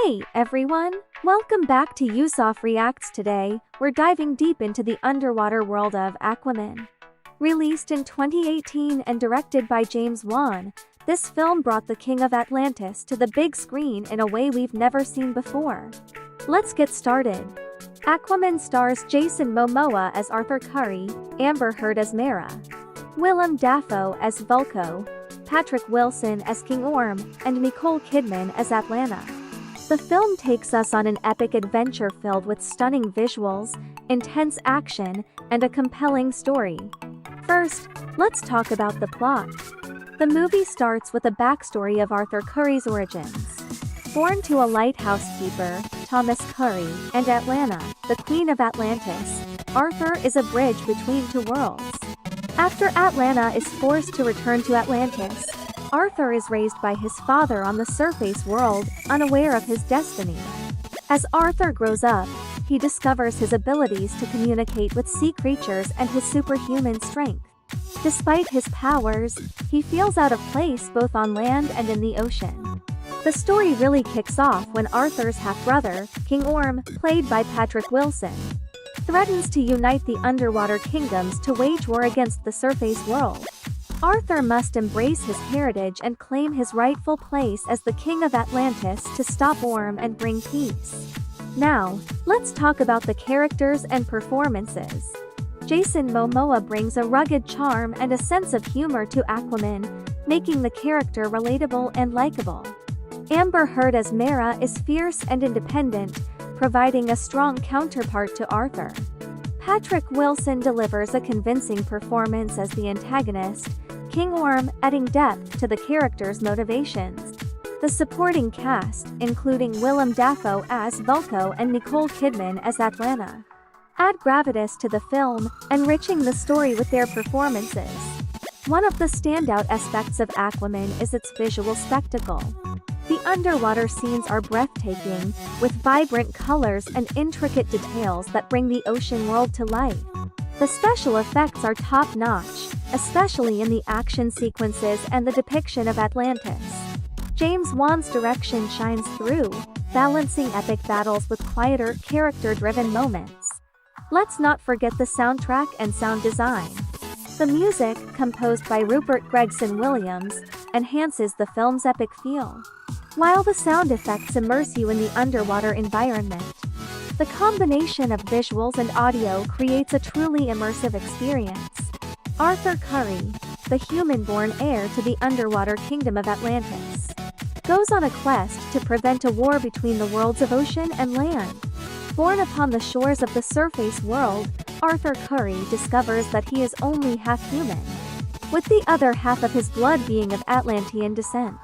Hey everyone, welcome back to Yousaf Reacts. Today, we're diving deep into the underwater world of Aquaman. Released in 2018 and directed by James Wan, this film brought the King of Atlantis to the big screen in a way we've never seen before. Let's get started. Aquaman stars Jason Momoa as Arthur Curry, Amber Heard as Mera, Willem Dafoe as Vulko, Patrick Wilson as King Orm, and Nicole Kidman as Atlanta. The film takes us on an epic adventure filled with stunning visuals, intense action, and a compelling story. First, let's talk about the plot. The movie starts with a backstory of Arthur Curry's origins. Born to a lighthouse keeper, Thomas Curry, and Atlanta, the Queen of Atlantis, Arthur is a bridge between two worlds. After Atlanta is forced to return to Atlantis, Arthur is raised by his father on the surface world, unaware of his destiny. As Arthur grows up, he discovers his abilities to communicate with sea creatures and his superhuman strength. Despite his powers, he feels out of place both on land and in the ocean. The story really kicks off when Arthur's half-brother, King Orm, played by Patrick Wilson, threatens to unite the underwater kingdoms to wage war against the surface world. Arthur must embrace his heritage and claim his rightful place as the King of Atlantis to stop Orm and bring peace. Now, let's talk about the characters and performances. Jason Momoa brings a rugged charm and a sense of humor to Aquaman, making the character relatable and likable. Amber Heard as Mera is fierce and independent, providing a strong counterpart to Arthur. Patrick Wilson delivers a convincing performance as the antagonist, King Orm, adding depth to the character's motivations. The supporting cast, including Willem Dafoe as Vulko and Nicole Kidman as Atlanta, add gravitas to the film, enriching the story with their performances. One of the standout aspects of Aquaman is its visual spectacle. The underwater scenes are breathtaking, with vibrant colors and intricate details that bring the ocean world to life. The special effects are top-notch, especially in the action sequences and the depiction of Atlantis. James Wan's direction shines through, balancing epic battles with quieter, character-driven moments. Let's not forget the soundtrack and sound design. The music, composed by Rupert Gregson-Williams, enhances the film's epic feel, while the sound effects immerse you in the underwater environment. The combination of visuals and audio creates a truly immersive experience. Arthur Curry, the human-born heir to the underwater kingdom of Atlantis, goes on a quest to prevent a war between the worlds of ocean and land. Born upon the shores of the surface world, Arthur Curry discovers that he is only half human, with the other half of his blood being of Atlantean descent,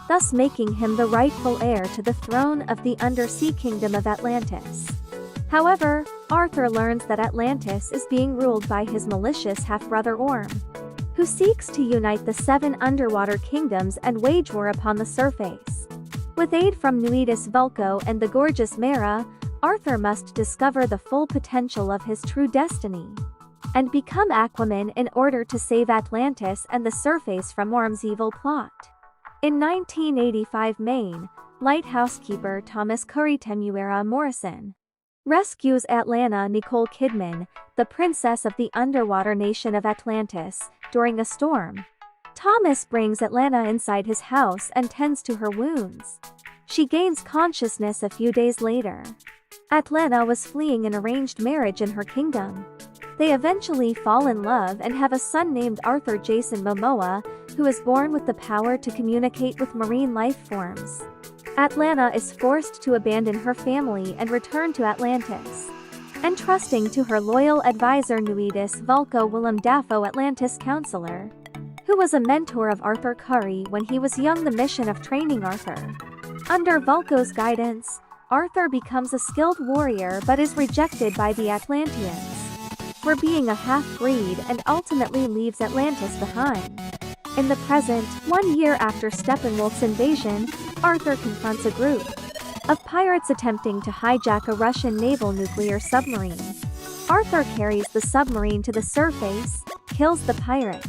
thus making him the rightful heir to the throne of the undersea kingdom of Atlantis. However, Arthur learns that Atlantis is being ruled by his malicious half-brother Orm, who seeks to unite the 7 underwater kingdoms and wage war upon the surface. With aid from Nuidus Vulko and the gorgeous Mera, Arthur must discover the full potential of his true destiny and become Aquaman in order to save Atlantis and the surface from Orm's evil plot. In 1985 Maine, lighthouse keeper Thomas Curry Temuera Morrison rescues Atlanta Nicole Kidman, the princess of the underwater nation of Atlantis, during a storm. Thomas brings Atlanta inside his house and tends to her wounds. She gains consciousness a few days later. Atlanta was fleeing an arranged marriage in her kingdom. They eventually fall in love and have a son named Arthur Jason Momoa, who is born with the power to communicate with marine life forms. Atlanta is forced to abandon her family and return to Atlantis, entrusting to her loyal advisor Nuidus Vulko Willem Dafoe, Atlantis counselor, who was a mentor of Arthur Curry when he was young, the mission of training Arthur. Under Vulko's guidance, Arthur becomes a skilled warrior but is rejected by the Atlanteans for being a half-breed and ultimately leaves Atlantis behind. In the present, 1 year after Steppenwolf's invasion, Arthur confronts a group of pirates attempting to hijack a Russian naval nuclear submarine. Arthur carries the submarine to the surface, kills the pirates,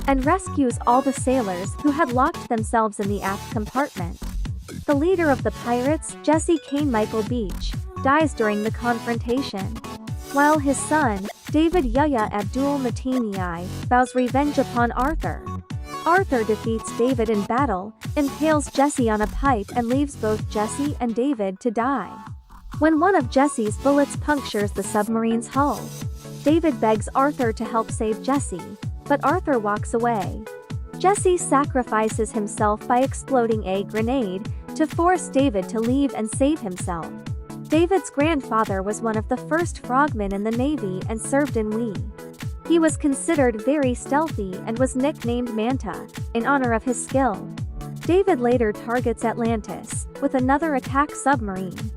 and rescues all the sailors who had locked themselves in the aft compartment. The leader of the pirates, Jesse Kane Michael Beach, dies during the confrontation, while his son, David Yahya Abdul-Mateen vows revenge upon Arthur. Arthur defeats David in battle, impales Jesse on a pipe and leaves both Jesse and David to die. When one of Jesse's bullets punctures the submarine's hull, David begs Arthur to help save Jesse, but Arthur walks away. Jesse sacrifices himself by exploding a grenade to force David to leave and save himself. David's grandfather was one of the first frogmen in the Navy and served in WE. He was considered very stealthy and was nicknamed Manta, in honor of his skill. David later targets Atlantis, with another attack submarine.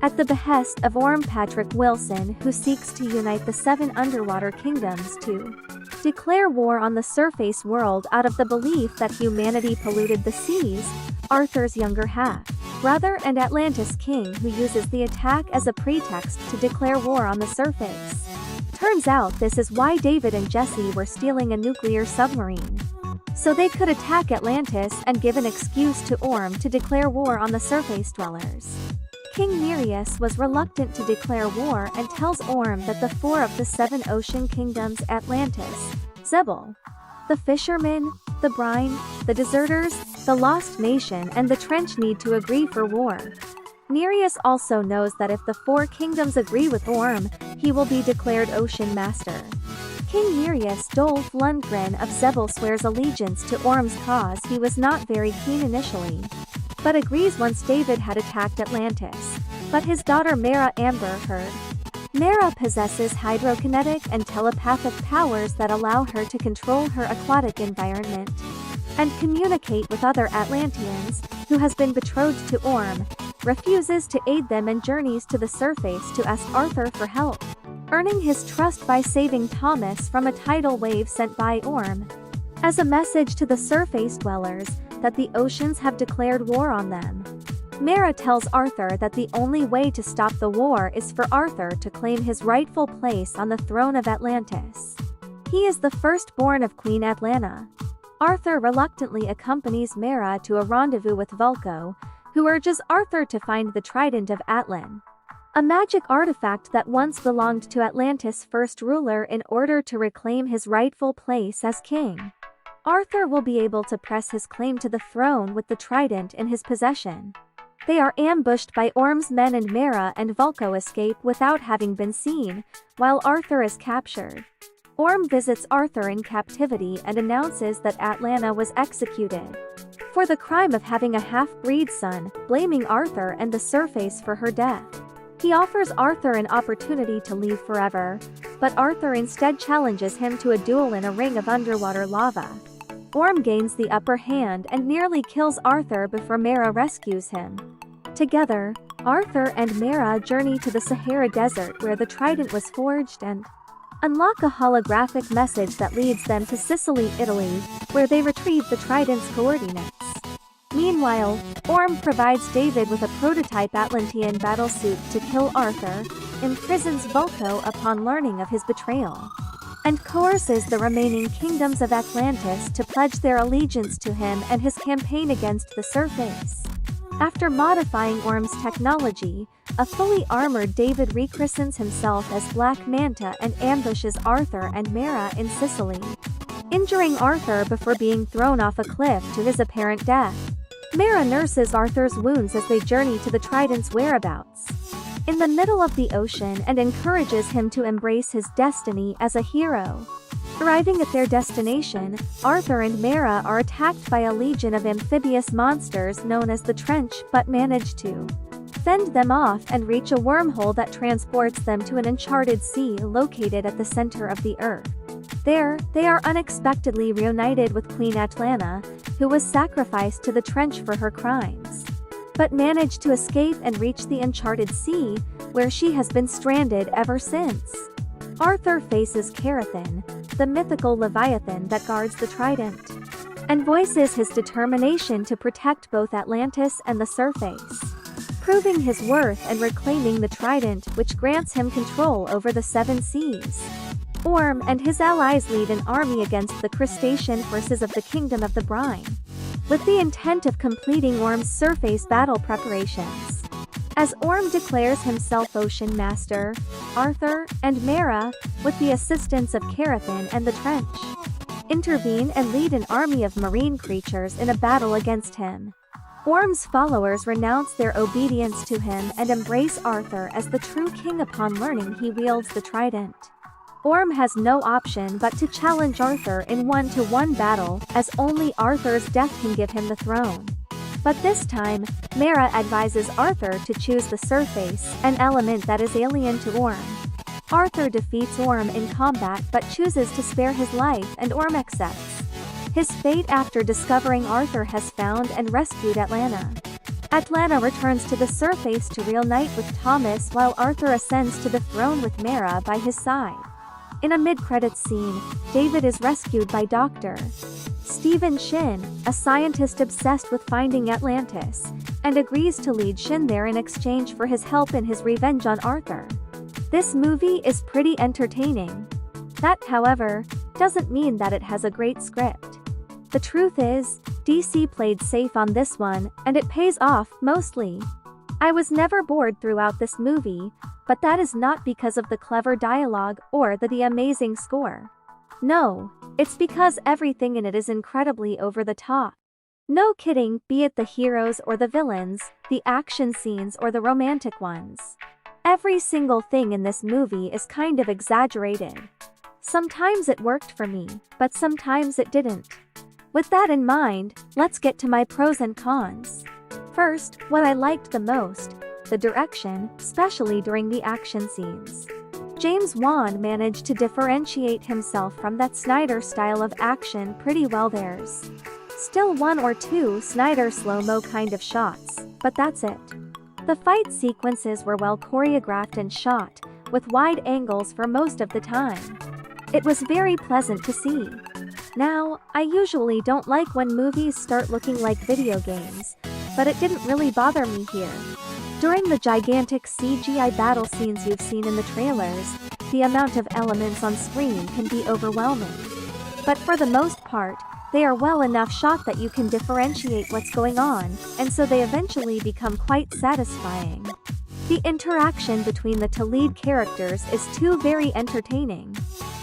At the behest of Orm Patrick Wilson, who seeks to unite the 7 underwater kingdoms to declare war on the surface world out of the belief that humanity polluted the seas, Arthur's younger half-brother and Atlantis king who uses the attack as a pretext to declare war on the surface. Turns out this is why David and Jesse were stealing a nuclear submarine, so they could attack Atlantis and give an excuse to Orm to declare war on the surface dwellers. King Nereus was reluctant to declare war and tells Orm that the 4 of the 7 ocean kingdoms, Atlantis, Zebul, the fishermen, the brine, the deserters, the lost nation and the trench need to agree for war. Nereus also knows that if the 4 kingdoms agree with Orm, he will be declared ocean master. King Nereus Dolph Lundgren of Zebul swears allegiance to Orm's cause. He was not very keen initially, but agrees once David had attacked Atlantis. But his daughter Mera heard. Mera possesses hydrokinetic and telepathic powers that allow her to control her aquatic environment and communicate with other Atlanteans, who has been betrothed to Orm, refuses to aid them and journeys to the surface to ask Arthur for help, earning his trust by saving Thomas from a tidal wave sent by Orm as a message to the surface dwellers that the oceans have declared war on them. Mera tells Arthur that the only way to stop the war is for Arthur to claim his rightful place on the throne of Atlantis. He is the firstborn of Queen Atlanta. Arthur reluctantly accompanies Mera to a rendezvous with Vulko, who urges Arthur to find the Trident of Atlan, a magic artifact that once belonged to Atlantis' first ruler, in order to reclaim his rightful place as king. Arthur will be able to press his claim to the throne with the trident in his possession. They are ambushed by Orm's men and Mera and Vulko escape without having been seen, while Arthur is captured. Orm visits Arthur in captivity and announces that Atlanta was executed for the crime of having a half-breed son, blaming Arthur and the surface for her death. He offers Arthur an opportunity to leave forever, but Arthur instead challenges him to a duel in a ring of underwater lava. Orm gains the upper hand and nearly kills Arthur before Mera rescues him. Together, Arthur and Mera journey to the Sahara Desert where the trident was forged and unlock a holographic message that leads them to Sicily, Italy, where they retrieve the trident's coordinates. Meanwhile, Orm provides David with a prototype Atlantean battlesuit to kill Arthur, imprisons Vulko upon learning of his betrayal, and coerces the remaining kingdoms of Atlantis to pledge their allegiance to him and his campaign against the surface. After modifying Orm's technology, a fully armored David rechristens himself as Black Manta and ambushes Arthur and Mera in Sicily, injuring Arthur before being thrown off a cliff to his apparent death. Mera nurses Arthur's wounds as they journey to the trident's whereabouts in the middle of the ocean and encourages him to embrace his destiny as a hero. Arriving at their destination, Arthur and Mera are attacked by a legion of amphibious monsters known as the Trench, but manage to fend them off and reach a wormhole that transports them to an uncharted sea located at the center of the earth. There, they are unexpectedly reunited with Queen Atlanta, who was sacrificed to the Trench for her crimes, but manage to escape and reach the uncharted sea, where she has been stranded ever since. Arthur faces Carathan, the mythical Leviathan that guards the trident, and voices his determination to protect both Atlantis and the surface, proving his worth and reclaiming the trident, which grants him control over the 7 seas. Orm and his allies lead an army against the crustacean forces of the Kingdom of the Brine, with the intent of completing Orm's surface battle preparations. As Orm declares himself Ocean Master, Arthur and Mera, with the assistance of Carathan and the Trench, intervene and lead an army of marine creatures in a battle against him. Orm's followers renounce their obedience to him and embrace Arthur as the true king upon learning he wields the trident. Orm has no option but to challenge Arthur in one-to-one battle, as only Arthur's death can give him the throne. But this time, Mera advises Arthur to choose the surface, an element that is alien to Orm. Arthur defeats Orm in combat but chooses to spare his life, and Orm accepts his fate after discovering Arthur has found and rescued Atlanta. Atlanta returns to the surface to reunite with Thomas while Arthur ascends to the throne with Mera by his side. In a mid-credits scene, David is rescued by Dr. Stephen Shin, a scientist obsessed with finding Atlantis, and agrees to lead Shin there in exchange for his help in his revenge on Arthur. This movie is pretty entertaining. That, however, doesn't mean that it has a great script. The truth is, DC played safe on this one, and it pays off, mostly. I was never bored throughout this movie, but that is not because of the clever dialogue or the amazing score. No, it's because everything in it is incredibly over the top. No kidding, be it the heroes or the villains, the action scenes or the romantic ones. Every single thing in this movie is kind of exaggerated. Sometimes it worked for me, but sometimes it didn't. With that in mind, let's get to my pros and cons. First, what I liked the most: the direction, especially during the action scenes. James Wan managed to differentiate himself from that Snyder style of action pretty well. There's still one or two Snyder slow-mo kind of shots, but that's it. The fight sequences were well choreographed and shot, with wide angles for most of the time. It was very pleasant to see. Now, I usually don't like when movies start looking like video games, but it didn't really bother me here. During the gigantic CGI battle scenes you've seen in the trailers, the amount of elements on screen can be overwhelming. But for the most part, they are well enough shot that you can differentiate what's going on, and so they eventually become quite satisfying. The interaction between the two lead characters is too very entertaining.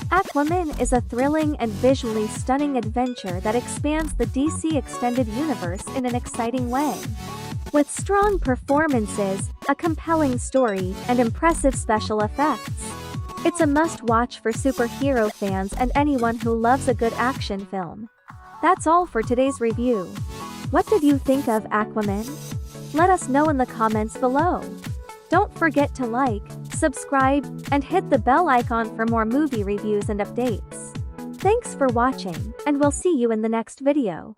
Aquaman is a thrilling and visually stunning adventure that expands the DC extended universe in an exciting way. With strong performances, a compelling story, and impressive special effects. It's a must-watch for superhero fans and anyone who loves a good action film. That's all for today's review. What did you think of Aquaman? Let us know in the comments below. Don't forget to like, subscribe, and hit the bell icon for more movie reviews and updates. Thanks for watching, and we'll see you in the next video.